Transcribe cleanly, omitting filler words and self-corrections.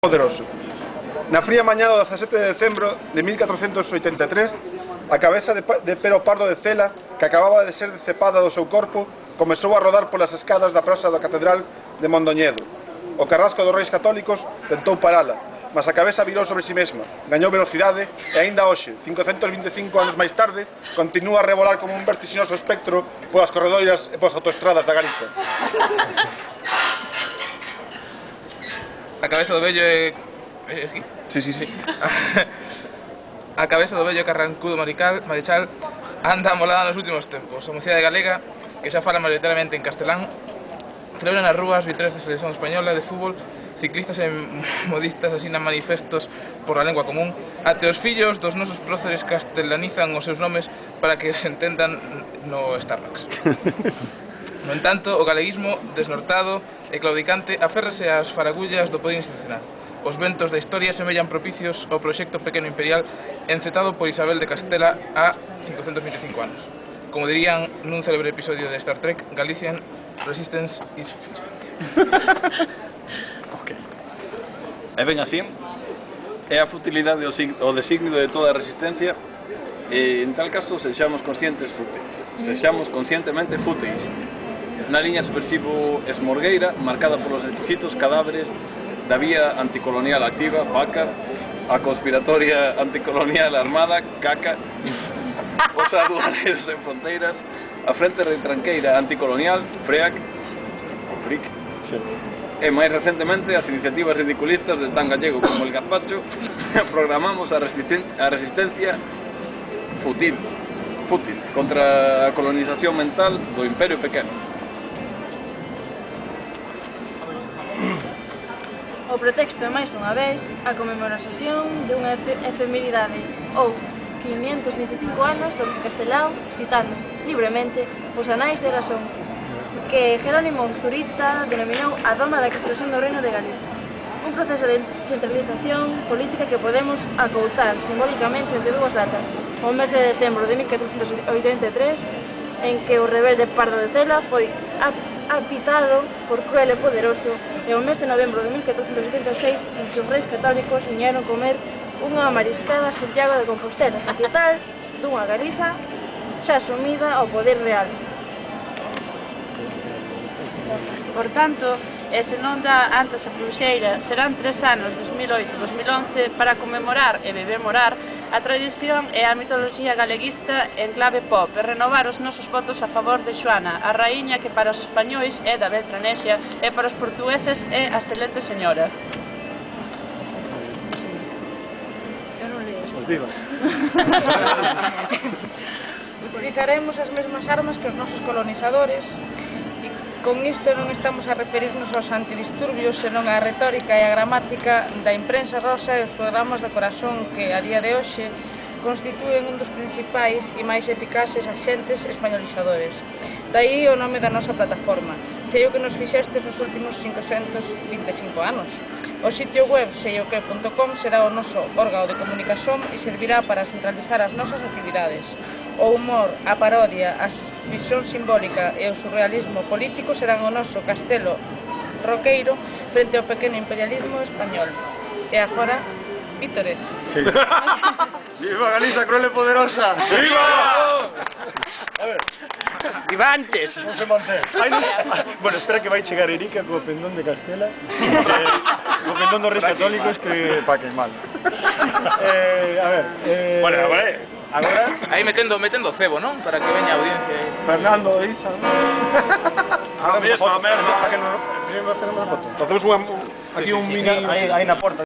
Poderoso. Na fría mañá do 17 de decembro de 1483, a cabeza de Pero Pardo de Cela, que acababa de ser decepada do seu corpo, comezou a rodar polas escadas da praza da Catedral de Mondoñedo. O carrasco dos reis católicos tentou parala, mas a cabeza virou sobre si mesma, gañou velocidade e aínda hoxe, 525 anos máis tarde, continúa a revolar como un vertixinoso espectro polas corredoiras e polas autoestradas da Galiza. A cabeza do vello é... Sí. A cabeza do vello carrancudo Marechal anda amolada nos últimos tempos. A mocidade galega, que xa fala maioritariamente en castelán, celebra nas rúas vitorias da selección española de fútbol, ciclistas e modistas asinan manifestos por a lengua común, até os fillos dos nosos próceres castelanizan os seus nomes para que se entendan no Starbucks. No entanto, o galeguismo, desnortado e claudicante, aférrase ás faragullas do poder institucional. Os ventos da historia semellan propicios ao proxecto pequeno imperial encetado por Isabel de Castela há 525 anos. Como dirían nun célebre episodio de Star Trek, Galician Resistance is futile. E ben así, é a futilidade o designio de toda a resistencia e, en tal caso, sexamos conscientemente fúteis. Na liña expresivo esmorgueira, marcada polos exquisitos cadáveres da vía anticolonial activa, VACA, a conspiratoria anticolonial armada, CACA, os aduaneiros en fronteiras, a frente retranqueira anticolonial, FREAC, FRIC, e máis recentemente as iniciativas ridiculistas de tan gallego como el gazpacho, programamos a resistencia fútil contra a colonización mental do imperio pequeno. O pretexto é máis unha vez a conmemoración dunha efemeridade ou 525 anos do Castelao, citando libremente os anais de razón que Jerónimo Zurita denominou a doma da castración do Reino de Galicia. Un proceso de centralización política que podemos acoutar simbólicamente entre dúas datas: o mes de decembro de 1483, en que o rebelde Pardo de Cela foi apitado por Cruel e Poderoso, e o mes de novembro de 1486, en que os reis católicos viñeron comer unha mariscada a Santiago de Compostela, capital dunha Galiza xa asumida ao poder real. Por tanto, e se non dá antes a fluxeira, serán 3 anos, 2008-2011, para conmemorar e bebemorar a tradición e a mitoloxía galeguista en clave pop e renovar os nosos votos a favor de Xoana, a raíña que para os españois é da Beltranesia e para os portugueses é a excelente señora. Eu non leio isto. Os vivas. Utilizaremos as mesmas armas que os nosos colonizadores. Con isto non estamos a referirnos aos antidisturbios, senón á retórica e a gramática da imprensa rosa e os programas do corazón que, a día de hoxe, constitúen un dos principais e máis eficaces axentes españolizadores. Daí o nome da nosa plataforma. Sei o que nos fixestes nos últimos 525 anos. O sitio web seioque.com será o noso órgano de comunicación e servirá para centralizar as nosas actividades. O humor, a parodia, a visión simbólica e o surrealismo político serán o noso castelo roqueiro frente ao pequeno imperialismo español. E agora, vítores. Sí. Viva Galiza, cruel e poderosa! Viva! A ver. Viva antes! Non se mantén. Bueno, espera que vai chegar Erika co pendón de Castela, co pendón dos reis católicos que pa que mal. A ver, Bueno, agora Aí metendo cebo, non? Para que veña a audiencia. Fernando e Isa. Ahora mesmo, para que non... Primeiro facemos a foto. Facemos aquí un mini aí na porta.